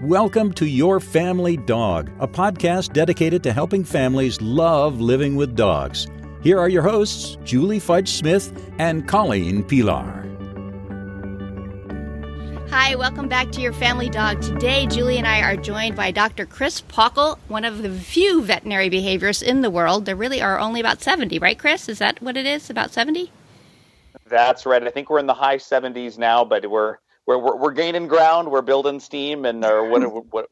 Welcome to Your Family Dog, a podcast dedicated to helping families love living with dogs. Here are your hosts, Julie Fudge Smith and Colleen Pelar. Hi, welcome back to Your Family Dog. Today, Julie and I are joined by Dr. Chris Pachel, one of the few veterinary behaviorists in the world. There really are only about 70, right, Chris? Is that what it is, about 70? That's right. I think we're in the high 70s now, but we're gaining ground. We're building steam, and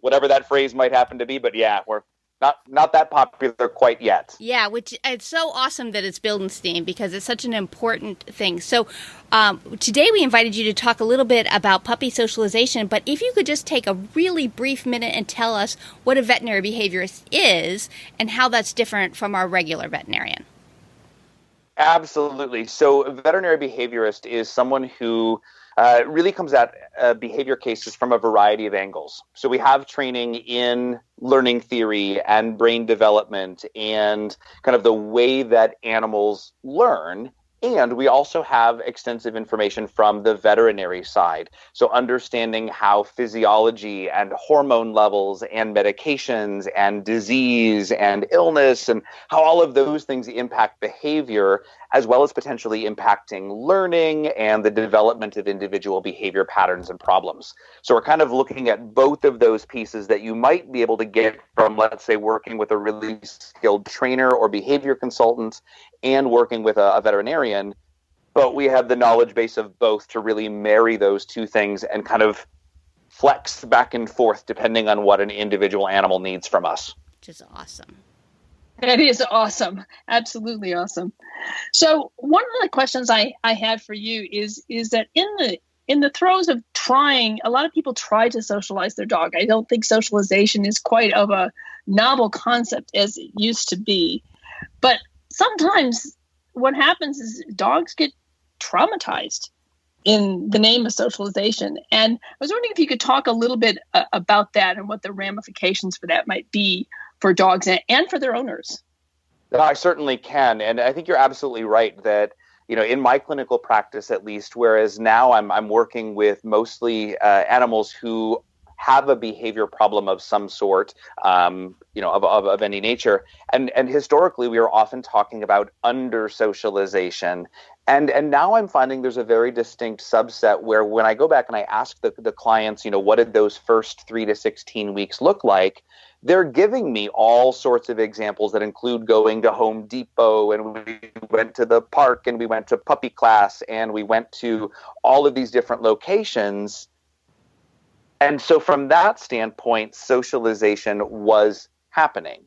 whatever that phrase might happen to be. But yeah, we're not that popular quite yet. Yeah, which it's so awesome that it's building steam because it's such an important thing. So today we invited you to talk a little bit about puppy socialization. But if you could just take a really brief minute and tell us what a veterinary behaviorist is and how that's different from our regular veterinarian. Absolutely. So a veterinary behaviorist is someone who really comes at behavior cases from a variety of angles. So we have training in learning theory and brain development and kind of the way that animals learn. And we also have extensive information from the veterinary side. So understanding how physiology and hormone levels and medications and disease and illness and how all of those things impact behavior, as well as potentially impacting learning and the development of individual behavior patterns and problems. So we're kind of looking at both of those pieces that you might be able to get from, let's say, working with a really skilled trainer or behavior consultant and working with a veterinarian, but we have the knowledge base of both to really marry those two things and kind of flex back and forth depending on what an individual animal needs from us. Which is awesome. That is awesome. Absolutely awesome. So one of the questions I had for you is that in the throes of trying, a lot of people try to socialize their dog. I don't think socialization is quite of a novel concept as it used to be. But sometimes what happens is dogs get traumatized in the name of socialization. And I was wondering if you could talk a little bit about that and what the ramifications for that might be for dogs and for their owners. I certainly can. And I think you're absolutely right that, in my clinical practice, at least, whereas now I'm working with mostly animals who have a behavior problem of some sort, of any nature. And historically, we are often talking about under-socialization. And now I'm finding there's a very distinct subset where when I go back and I ask the clients, what did those first 3 to 16 weeks look like? They're giving me all sorts of examples that include going to Home Depot, and we went to the park, and we went to puppy class, and we went to all of these different locations. And so from that standpoint, socialization was happening.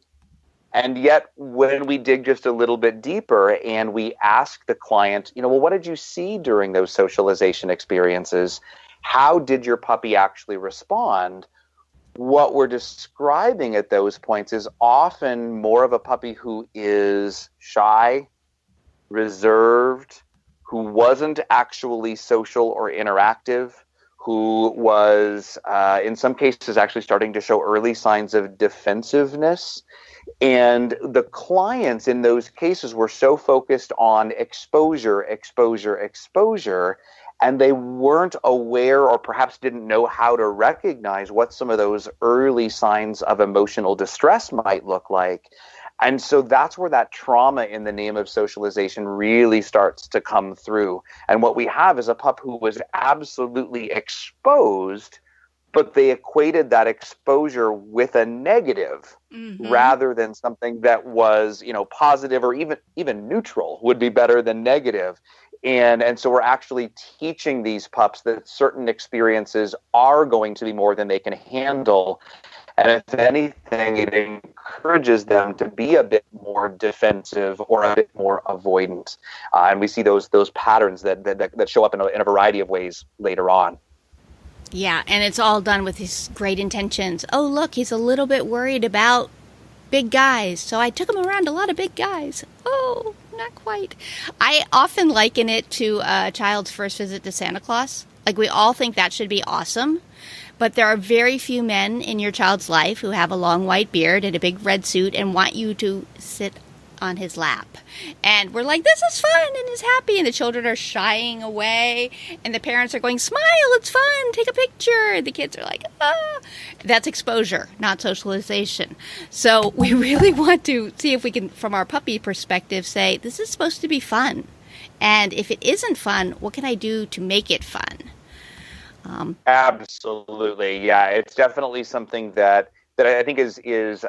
And yet when we dig just a little bit deeper and we ask the client, what did you see during those socialization experiences? How did your puppy actually respond? What we're describing at those points is often more of a puppy who is shy, reserved, who wasn't actually social or interactive, who was, in some cases, actually starting to show early signs of defensiveness. And the clients in those cases were so focused on exposure, and they weren't aware or perhaps didn't know how to recognize what some of those early signs of emotional distress might look like. And so that's where that trauma in the name of socialization really starts to come through. And what we have is a pup who was absolutely exposed, but they equated that exposure with a negative rather than something that was, positive or even neutral would be better than negative. And so we're actually teaching these pups that certain experiences are going to be more than they can handle. And if anything, it encourages them to be a bit more defensive or a bit more avoidant. And we see those patterns that show up in a variety of ways later on. Yeah, and it's all done with his great intentions. Oh, look, he's a little bit worried about big guys, so I took him around a lot of big guys. Oh, not quite. I often liken it to a child's first visit to Santa Claus. Like, we all think that should be awesome, but there are very few men in your child's life who have a long white beard and a big red suit and want you to sit on his lap. And we're like, this is fun, and he's happy. And the children are shying away. And the parents are going, smile, it's fun, take a picture. And the kids are like, ah. That's exposure, not socialization. So we really want to see if we can, from our puppy perspective, say, this is supposed to be fun. And if it isn't fun, what can I do to make it fun? Absolutely. Yeah, it's definitely something that I think is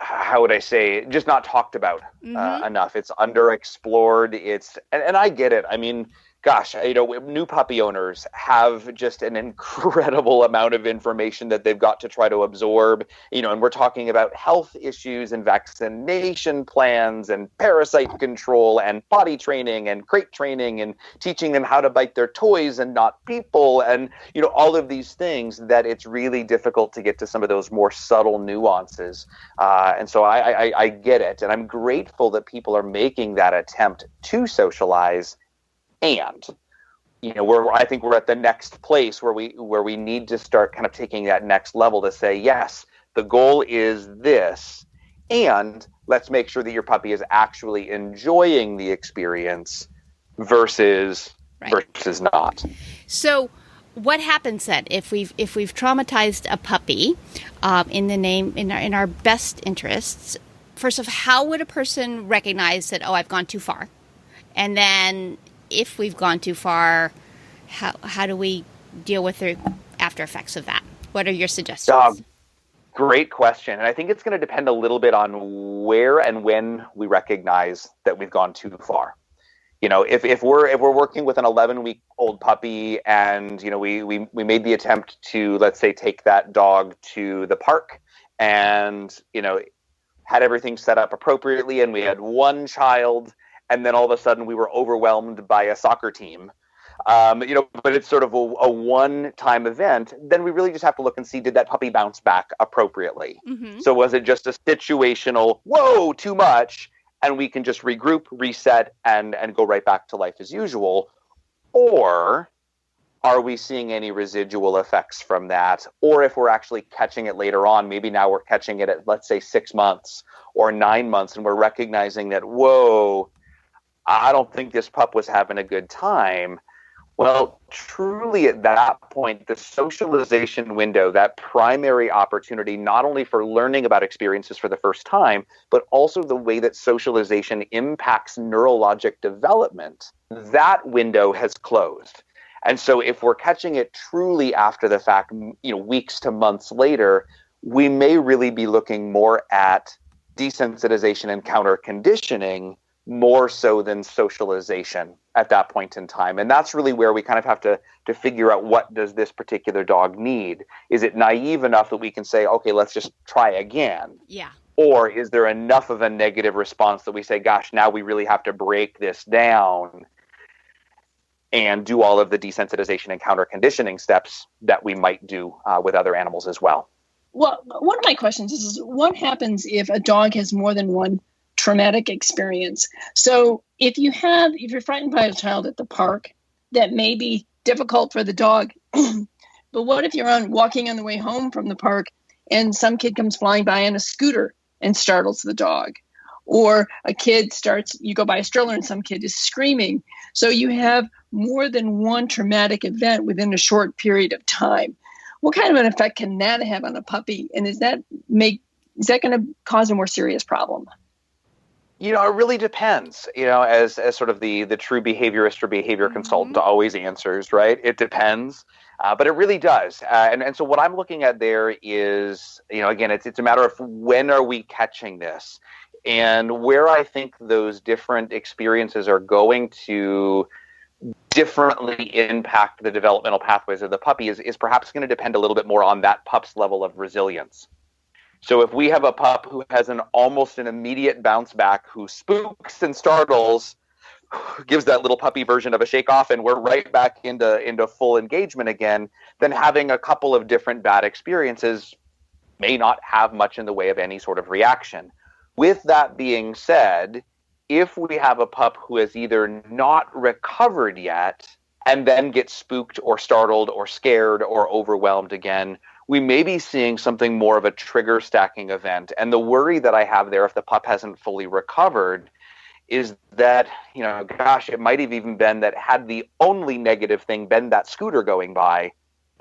how would I say, just not talked about enough. It's underexplored. And I get it. I mean, gosh, new puppy owners have just an incredible amount of information that they've got to try to absorb, and we're talking about health issues and vaccination plans and parasite control and potty training and crate training and teaching them how to bite their toys and not people and, all of these things that it's really difficult to get to some of those more subtle nuances. And so I get it. And I'm grateful that people are making that attempt to socialize. And, I think we're at the next place where we need to start kind of taking that next level to say, yes, the goal is this, and let's make sure that your puppy is actually enjoying the experience versus not. So what happens then if we've traumatized a puppy in our best interests? First of all, how would a person recognize that, I've gone too far? And then if we've gone too far, how do we deal with the after effects of that? What are your suggestions? Great question. And I think it's going to depend a little bit on where and when we recognize that we've gone too far. If we're working with an 11-week-old puppy and, we made the attempt to, let's say, take that dog to the park and, had everything set up appropriately and we had one child, and then all of a sudden we were overwhelmed by a soccer team, but it's sort of a one-time event, then we really just have to look and see, did that puppy bounce back appropriately? Mm-hmm. So was it just a situational, whoa, too much, and we can just regroup, reset, and go right back to life as usual? Or are we seeing any residual effects from that? Or if we're actually catching it later on, maybe now we're catching it at, let's say, 6 months or 9 months, and we're recognizing that, whoa, I don't think this pup was having a good time. Well, truly at that point, the socialization window, that primary opportunity, not only for learning about experiences for the first time, but also the way that socialization impacts neurologic development, that window has closed. And so if we're catching it truly after the fact, weeks to months later, we may really be looking more at desensitization and counter conditioning more so than socialization at that point in time. And that's really where we kind of have to figure out, what does this particular dog need? Is it naive enough that we can say, okay, let's just try again? Yeah. Or is there enough of a negative response that we say, gosh, now we really have to break this down and do all of the desensitization and counter conditioning steps that we might do with other animals as well? Well, one of my questions is what happens if a dog has more than one traumatic experience? So if you're frightened by a child at the park, that may be difficult for the dog. But what if you're walking on the way home from the park and some kid comes flying by on a scooter and startles the dog? Or you go by a stroller and some kid is screaming. So you have more than one traumatic event within a short period of time. What kind of an effect can that have on a puppy? And is that going to cause a more serious problem? It really depends, as sort of the true behaviorist or behavior consultant always answers, right? It depends, but it really does. And so what I'm looking at there is, again, it's a matter of when are we catching this? And where I think those different experiences are going to differently impact the developmental pathways of the puppy is perhaps going to depend a little bit more on that pup's level of resilience. So if we have a pup who has almost an immediate bounce back, who spooks and startles, gives that little puppy version of a shake off, and we're right back into full engagement again, then having a couple of different bad experiences may not have much in the way of any sort of reaction. With that being said, if we have a pup who has either not recovered yet and then gets spooked or startled or scared or overwhelmed again, we may be seeing something more of a trigger stacking event. And the worry that I have there, if the pup hasn't fully recovered, is that, gosh, it might have even been that had the only negative thing been that scooter going by,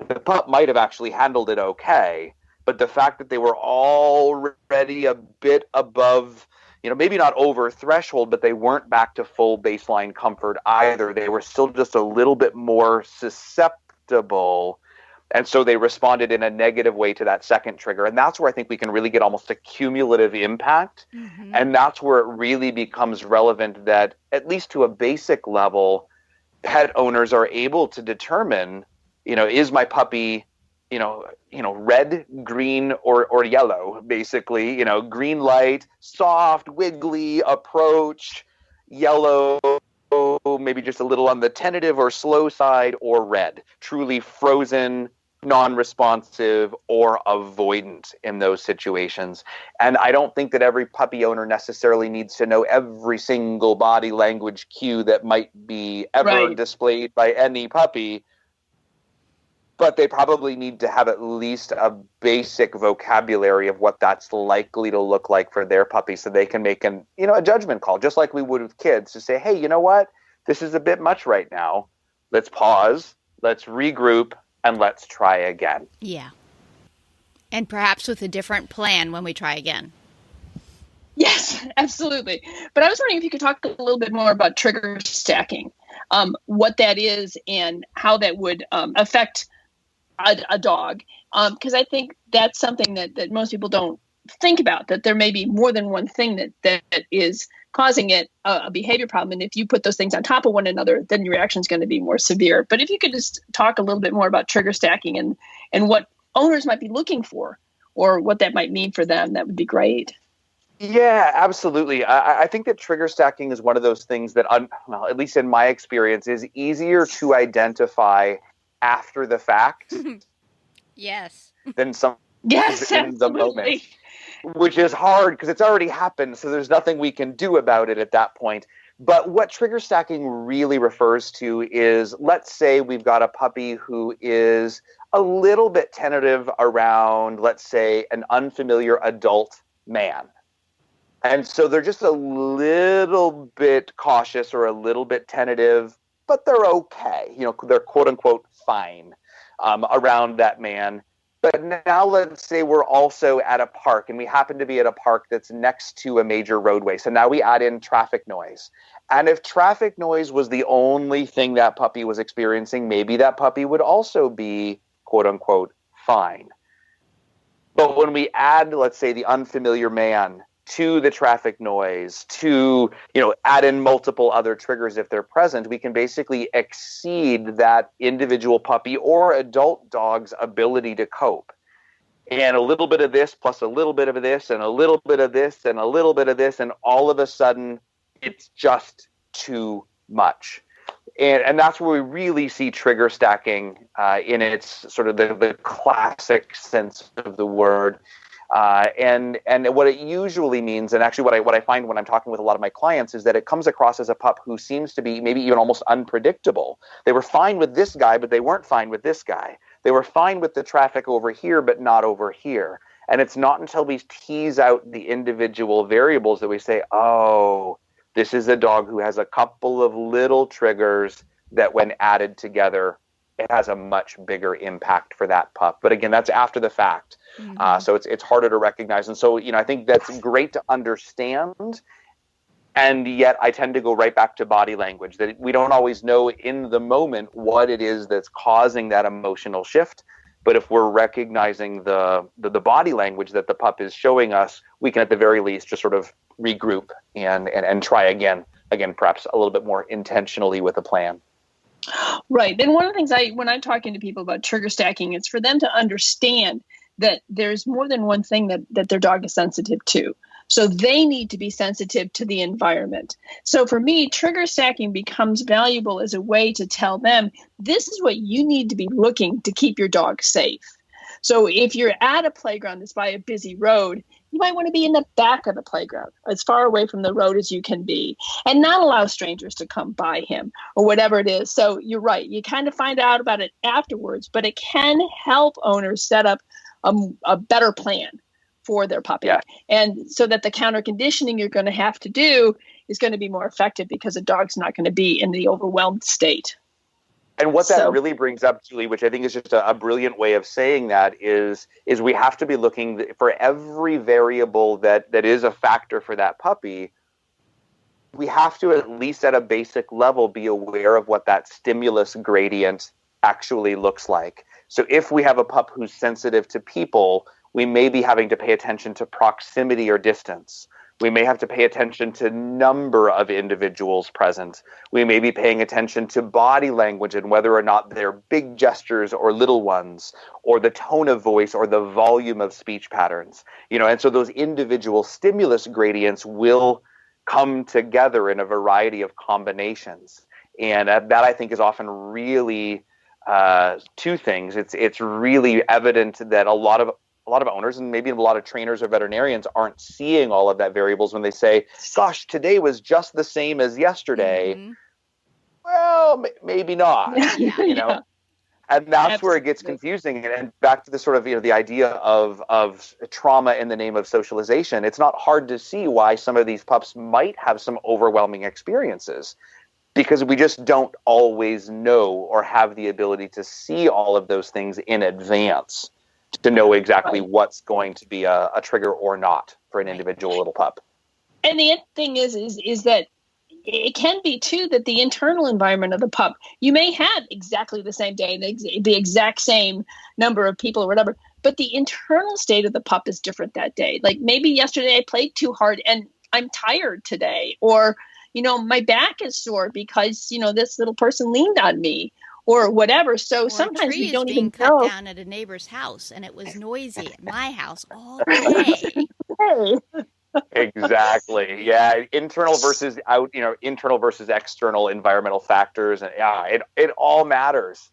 the pup might have actually handled it okay. But the fact that they were already a bit above, maybe not over threshold, but they weren't back to full baseline comfort either. They were still just a little bit more susceptible. And so they responded in a negative way to that second trigger. And that's where I think we can really get almost a cumulative impact. Mm-hmm. And that's where it really becomes relevant that, at least to a basic level, pet owners are able to determine, is my puppy, red, green, or yellow, basically, green light, soft, wiggly approach, yellow, maybe just a little on the tentative or slow side, or red, truly frozen, non-responsive, or avoidant in those situations. And I don't think that every puppy owner necessarily needs to know every single body language cue that might be ever displayed by any puppy, but they probably need to have at least a basic vocabulary of what that's likely to look like for their puppy, so they can make a judgment call, just like we would with kids, to say, hey, you know what? This is a bit much right now. Let's pause, let's regroup, and let's try again. Yeah. And perhaps with a different plan when we try again. Yes, absolutely. But I was wondering if you could talk a little bit more about trigger stacking, what that is and how that would affect a dog. Because I think that's something that most people don't think about, that there may be more than one thing that is causing it a behavior problem. And if you put those things on top of one another, then your reaction is going to be more severe. But if you could just talk a little bit more about trigger stacking and what owners might be looking for, or what that might mean for them, that would be great. Yeah, absolutely. I think that trigger stacking is one of those things that, at least in my experience, is easier to identify after the fact. Yes. Than some yes, in the moment. Which is hard because it's already happened, so there's nothing we can do about it at that point. But what trigger stacking really refers to is, let's say we've got a puppy who is a little bit tentative around, let's say, an unfamiliar adult man. And so they're just a little bit cautious or a little bit tentative, but they're okay. They're quote unquote fine around that man. But now let's say we're also at a park, and we happen to be at a park that's next to a major roadway. So now we add in traffic noise. And if traffic noise was the only thing that puppy was experiencing, maybe that puppy would also be, quote unquote, fine. But when we add, let's say, the unfamiliar man to the traffic noise, to, add in multiple other triggers if they're present, we can basically exceed that individual puppy or adult dog's ability to cope. And a little bit of this plus a little bit of this and a little bit of this and a little bit of this, and all of a sudden it's just too much. And that's where we really see trigger stacking in its sort of the classic sense of the word. And what it usually means, and actually what I find when I'm talking with a lot of my clients, is that it comes across as a pup who seems to be maybe even almost unpredictable. They were fine with this guy, but they weren't fine with this guy. They were fine with the traffic over here, but not over here. And it's not until we tease out the individual variables that we say, oh, this is a dog who has a couple of little triggers that when added together, it has a much bigger impact for that pup. But again, that's after the fact. Mm-hmm. So it's harder to recognize. And so, I think that's great to understand. And yet I tend to go right back to body language, that we don't always know in the moment what it is that's causing that emotional shift. But if we're recognizing the body language that the pup is showing us, we can at the very least just sort of regroup and try again, perhaps a little bit more intentionally with a plan. Right. And one of the things when I'm talking to people about trigger stacking, it's for them to understand that there's more than one thing that their dog is sensitive to. So they need to be sensitive to the environment. So for me, trigger stacking becomes valuable as a way to tell them, this is what you need to be looking to keep your dog safe. So if you're at a playground that's by a busy road, you might want to be in the back of the playground, as far away from the road as you can be, and not allow strangers to come by him or whatever it is. So you're right. You kind of find out about it afterwards, but it can help owners set up a better plan for their puppy. Yeah. And so that the counter conditioning you're going to have to do is going to be more effective because a dog's not going to be in the overwhelmed state. And what that really brings up, Julie, which I think is just a brilliant way of saying that, is we have to be looking for every variable that is a factor for that puppy. We have to, at least at a basic level, be aware of what that stimulus gradient actually looks like. So if we have a pup who's sensitive to people, we may be having to pay attention to proximity or distance. We may have to pay attention to number of individuals present. We may be paying attention to body language and whether or not they're big gestures or little ones, or the tone of voice or the volume of speech patterns. And so those individual stimulus gradients will come together in a variety of combinations. And that, I think, is often really two things. It's really evident that a lot of owners and maybe a lot of trainers or veterinarians aren't seeing all of that variables when they say, gosh, today was just the same as yesterday. Mm-hmm. Well, maybe not, Yeah. And that's where it gets confusing. And back to the sort of, the idea of trauma in the name of socialization. It's not hard to see why some of these pups might have some overwhelming experiences, because we just don't always know or have the ability to see all of those things in advance to know exactly what's going to be a trigger or not for an individual little pup. And the thing is that it can be too that the internal environment of the pup, you may have exactly the same day, the exact same number of people or whatever, but the internal state of the pup is different that day. Like maybe yesterday I played too hard and I'm tired today, or my back is sore because this little person leaned on me, or whatever. So or sometimes we don't even cut know. Down at a neighbor's house, and it was noisy at my house all day. Exactly. Yeah. Internal versus out. Internal versus external environmental factors, and it all matters.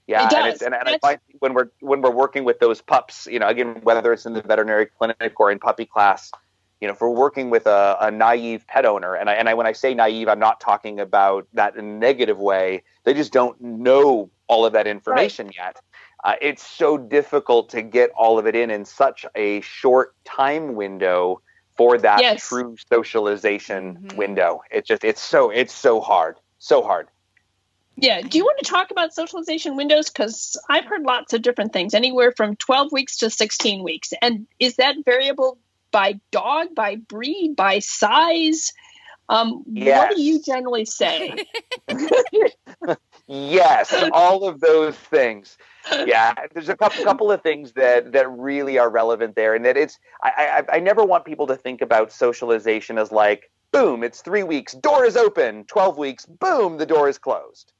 Yeah, it does. And I find when we're working with those pups, again, whether it's in the veterinary clinic or in puppy class, if we're working with a naive pet owner, and I when I say naive, I'm not talking about that in a negative way. They just don't know all of that information yet. It's so difficult to get all of it in such a short time window for that true socialization window. It's so hard. Yeah. Do you want to talk about socialization windows? Because I've heard lots of different things, anywhere from 12 weeks to 16 weeks. And is that variable by dog, by breed, by size? What do you generally say? Yes, all of those things. Yeah, there's a couple of things that really are relevant there, and that I never want people to think about socialization as like, boom, it's 3 weeks, door is open, 12 weeks, boom, the door is closed.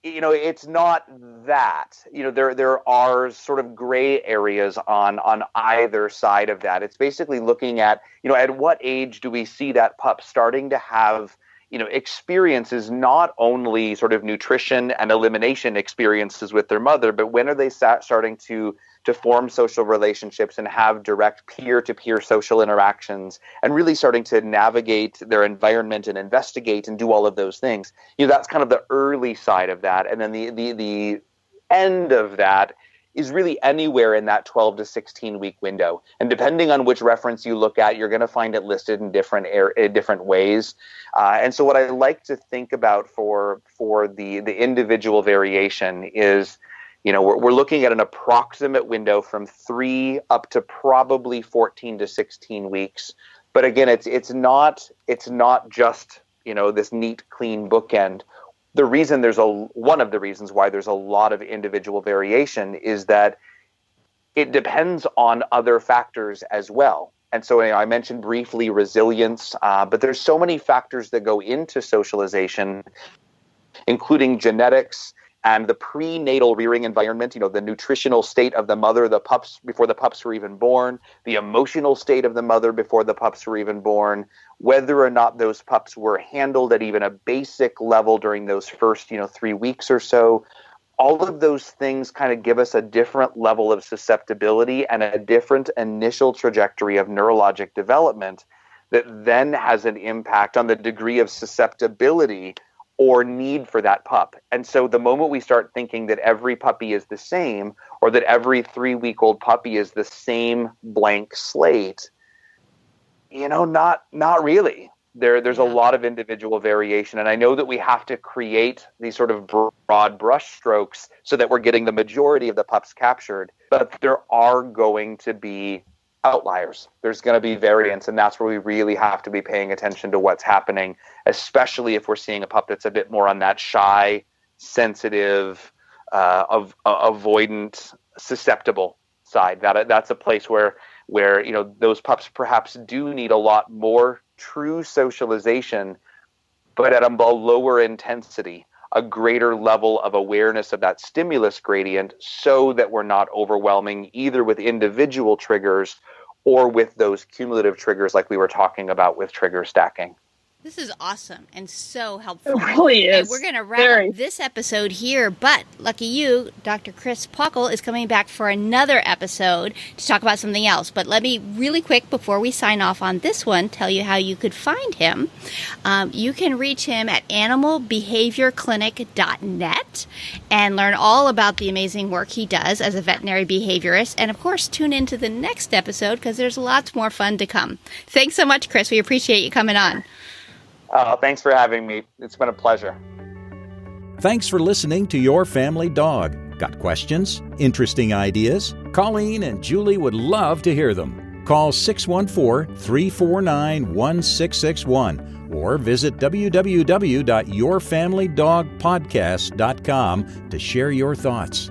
It's not that. There are sort of gray areas on either side of that. It's basically looking at, at what age do we see that pup starting to have, experiences, not only sort of nutrition and elimination experiences with their mother, but when are they starting to form social relationships and have direct peer-to-peer social interactions and really starting to navigate their environment and investigate and do all of those things. That's kind of the early side of that. And then the end of that is really anywhere in that 12 to 16 week window. And depending on which reference you look at, you're going to find it listed in different ways. And so what I like to think about for the individual variation is, we're looking at an approximate window from 3 up to probably 14 to 16 weeks. But again, it's not just, this neat, clean bookend. The reason one of the reasons why there's a lot of individual variation is that it depends on other factors as well. And so I mentioned briefly resilience, but there's so many factors that go into socialization, including genetics and the prenatal rearing environment, the nutritional state of the mother, the pups before the pups were even born, the emotional state of the mother before the pups were even born, whether or not those pups were handled at even a basic level during those first, 3 weeks or so. all of those things kind of give us a different level of susceptibility and a different initial trajectory of neurologic development that then has an impact on the degree of susceptibility or need for that pup. And so the moment we start thinking that every puppy is the same, or that every 3-week-old puppy is the same blank slate, not really. There's a lot of individual variation. And I know that we have to create these sort of broad brush strokes so that we're getting the majority of the pups captured. But there are going to be outliers. There's going to be variance. And that's where we really have to be paying attention to what's happening, especially if we're seeing a pup that's a bit more on that shy, sensitive, avoidant, susceptible side. That's a place where those pups perhaps do need a lot more true socialization, but at a lower intensity, a greater level of awareness of that stimulus gradient, so that we're not overwhelming either with individual triggers or with those cumulative triggers like we were talking about with trigger stacking. This is awesome and so helpful. It really is. And we're going to wrap up this episode here, but lucky you, Dr. Chris Pachel is coming back for another episode to talk about something else. But let me really quick, before we sign off on this one, tell you how you could find him. You can reach him at animalbehaviorclinic.net and learn all about the amazing work he does as a veterinary behaviorist. And of course, tune into the next episode because there's lots more fun to come. Thanks so much, Chris. We appreciate you coming on. Thanks for having me. It's been a pleasure. Thanks for listening to Your Family Dog. Got questions? Interesting ideas? Colleen and Julie would love to hear them. Call 614-349-1661 or visit www.yourfamilydogpodcast.com to share your thoughts.